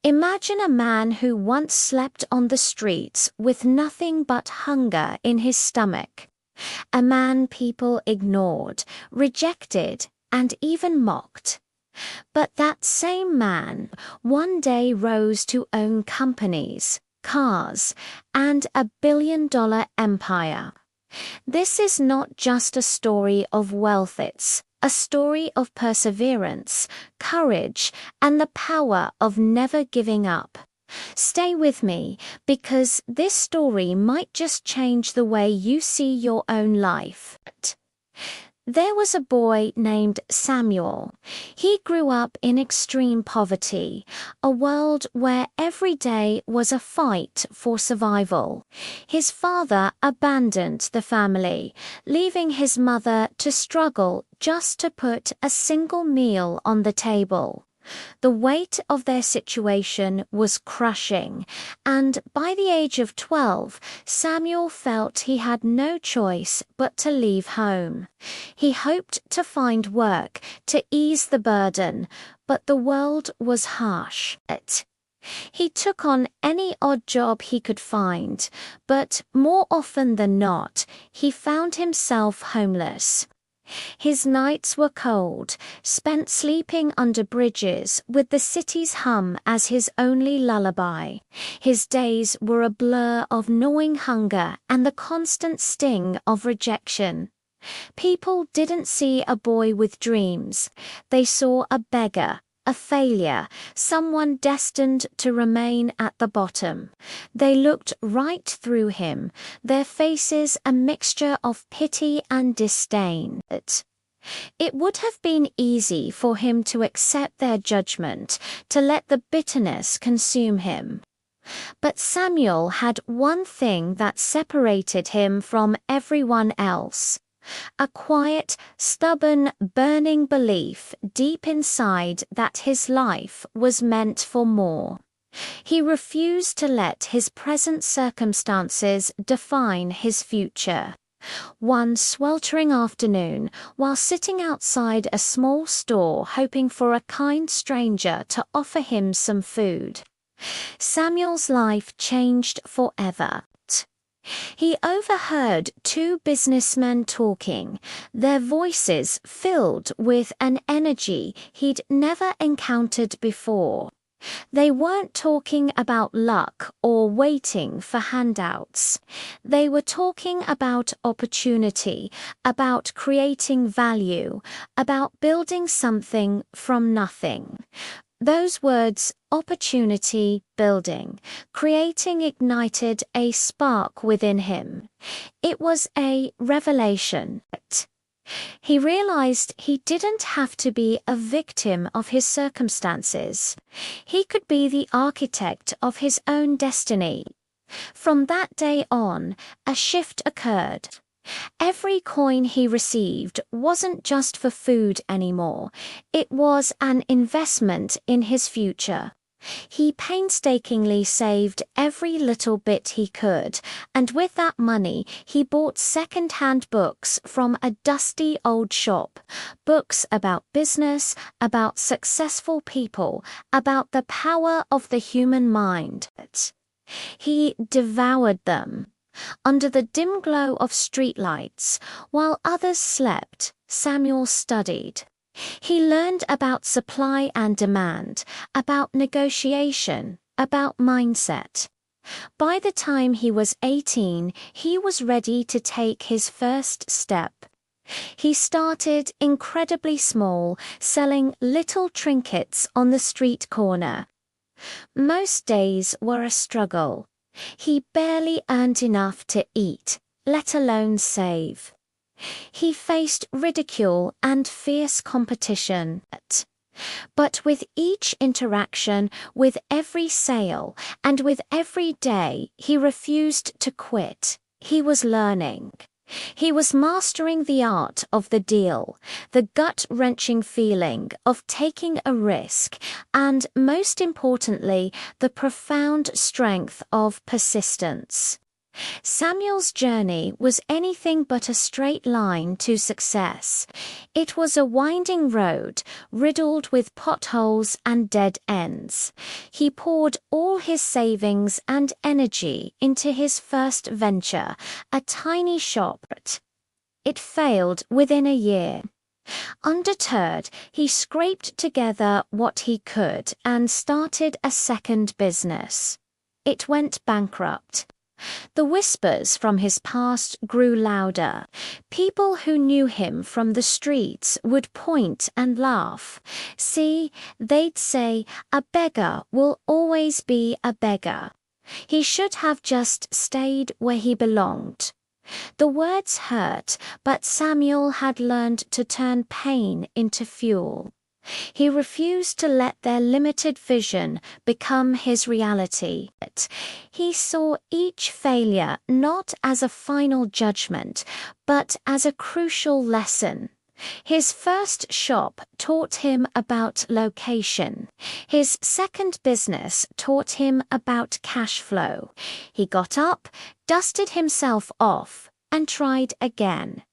Imagine a man who once slept on the streets with nothing but hunger in his stomach. A man people ignored, rejected, and even mocked. But that same man one day rose to own companies, cars, and a billion-dollar empire. This is not just a story of wealth, it's a story of perseverance, courage, and the power of never giving up. Stay with me, because this story might just change the way you see your own life. There was a boy named Samuel. He grew up in extreme poverty, a world where every day was a fight for survival. His father abandoned the family, leaving his mother to struggle just to put a single meal on the table. The weight of their situation was crushing, and by the age of 12, Samuel felt he had no choice but to leave home. He hoped to find work to ease the burden, but the world was harsh. He took on any odd job he could find, but more often than not, he found himself homeless. His nights were cold, spent sleeping under bridges with the city's hum as his only lullaby. His days were a blur of gnawing hunger and the constant sting of rejection. People didn't see a boy with dreams. They saw a beggar, a failure, someone destined to remain at the bottom. They looked right through him, their faces a mixture of pity and disdain. It would have been easy for him to accept their judgment, to let the bitterness consume him. But Samuel had one thing that separated him from everyone else. A quiet, stubborn, burning belief deep inside that his life was meant for more. He refused to let his present circumstances define his future. One sweltering afternoon, while sitting outside a small store hoping for a kind stranger to offer him some food, Samuel's life changed forever. He overheard two businessmen talking, their voices filled with an energy he'd never encountered before. They weren't talking about luck or waiting for handouts. They were talking about opportunity, about creating value, about building something from nothing. Those words, opportunity, building, creating, ignited a spark within him. It was a revelation. He realized he didn't have to be a victim of his circumstances. He could be the architect of his own destiny. From that day on, a shift occurred. Every coin he received wasn't just for food anymore. It was an investment in his future. He painstakingly saved every little bit he could, and with that money he bought second-hand books from a dusty old shop. Books about business, about successful people, about the power of the human mind. He devoured them. Under the dim glow of streetlights, while others slept, Samuel studied. He learned about supply and demand, about negotiation, about mindset. By the time he was 18, he was ready to take his first step. He started incredibly small, selling little trinkets on the street corner. Most days were a struggle. He barely earned enough to eat, let alone save. He faced ridicule and fierce competition. But with each interaction, with every sale, and with every day, he refused to quit. He was learning. He was mastering the art of the deal, the gut-wrenching feeling of taking a risk, and most importantly, the profound strength of persistence. Samuel's journey was anything but a straight line to success. It was a winding road, riddled with potholes and dead ends. He poured all his savings and energy into his first venture, a tiny shop. It failed within a year. Undeterred, he scraped together what he could and started a second business. It went bankrupt. The whispers from his past grew louder. People who knew him from the streets would point and laugh. See, they'd say, a beggar will always be a beggar. He should have just stayed where he belonged. The words hurt, but Samuel had learned to turn pain into fuel. He refused to let their limited vision become his reality. He saw each failure not as a final judgment, but as a crucial lesson. His first shop taught him about location. His second business taught him about cash flow. He got up, dusted himself off, and tried again.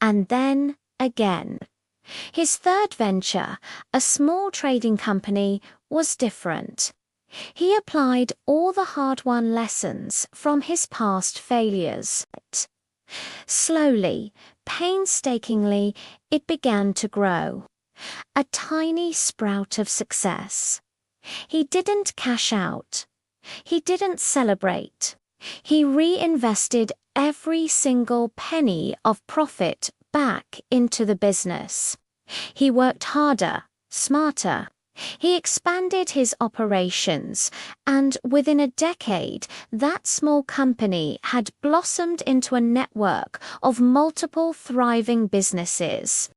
And then again. His third venture, a small trading company, was different. He applied all the hard-won lessons from his past failures. Slowly, painstakingly, it began to grow. A tiny sprout of success. He didn't cash out. He didn't celebrate. He reinvested every single penny of profit back into the business. He worked harder, smarter. He expanded his operations, and within a decade, that small company had blossomed into a network of multiple thriving businesses.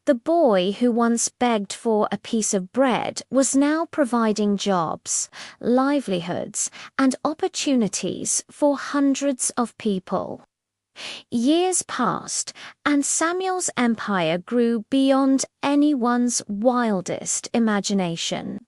The boy who once begged for a piece of bread was now providing jobs, livelihoods, and opportunities for hundreds of people. Years passed, and Samuel's empire grew beyond anyone's wildest imagination.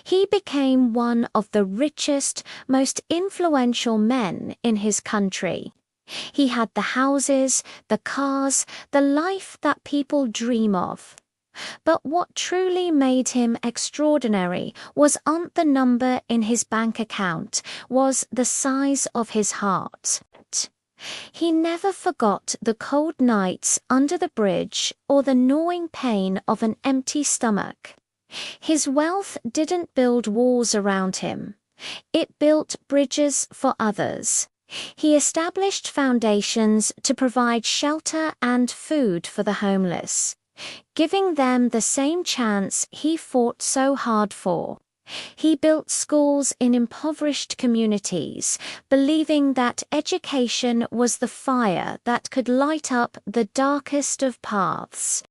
He became one of the richest, most influential men in his country. He had the houses, the cars, the life that people dream of. But what truly made him extraordinary wasn't the number in his bank account, was the size of his heart. He never forgot the cold nights under the bridge or the gnawing pain of an empty stomach. His wealth didn't build walls around him. It built bridges for others. He established foundations to provide shelter and food for the homeless, giving them the same chance he fought so hard for. He built schools in impoverished communities, believing that education was the fire that could light up the darkest of paths.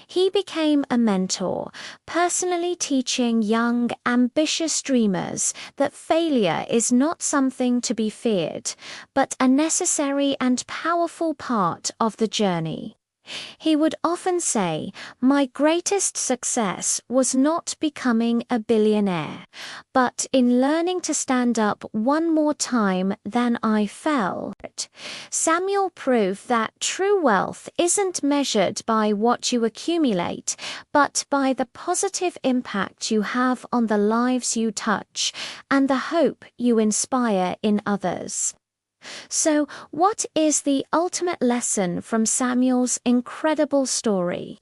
He became a mentor, personally teaching young, ambitious dreamers that failure is not something to be feared, but a necessary and powerful part of the journey. He would often say, "My greatest success was not becoming a billionaire, but in learning to stand up one more time than I fell." Samuel proved that true wealth isn't measured by what you accumulate, but by the positive impact you have on the lives you touch and the hope you inspire in others. So, what is the ultimate lesson from Samuel's incredible story?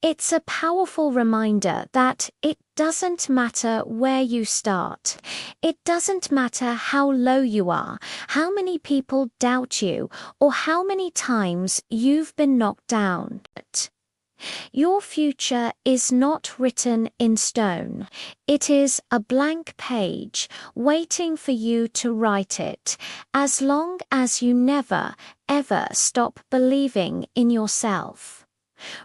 It's a powerful reminder that it doesn't matter where you start. It doesn't matter how low you are, how many people doubt you, or how many times you've been knocked down. Your future is not written in stone. It is a blank page waiting for you to write it, as long as you never, ever stop believing in yourself.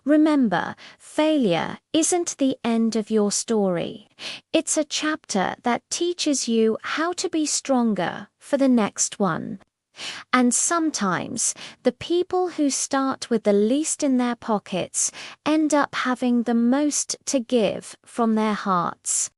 Remember, failure isn't the end of your story. It's a chapter that teaches you how to be stronger for the next one. And sometimes, the people who start with the least in their pockets end up having the most to give from their hearts.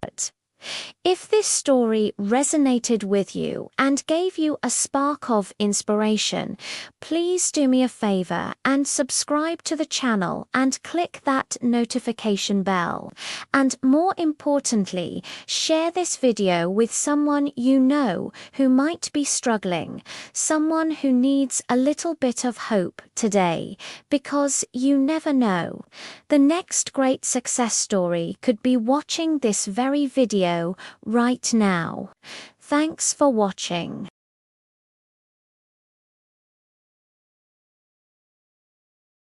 If this story resonated with you and gave you a spark of inspiration, please do me a favor and subscribe to the channel and click that notification bell. And more importantly, share this video with someone you know who might be struggling, someone who needs a little bit of hope today, because you never know. The next great success story could be watching this very video right now. Thanks for watching.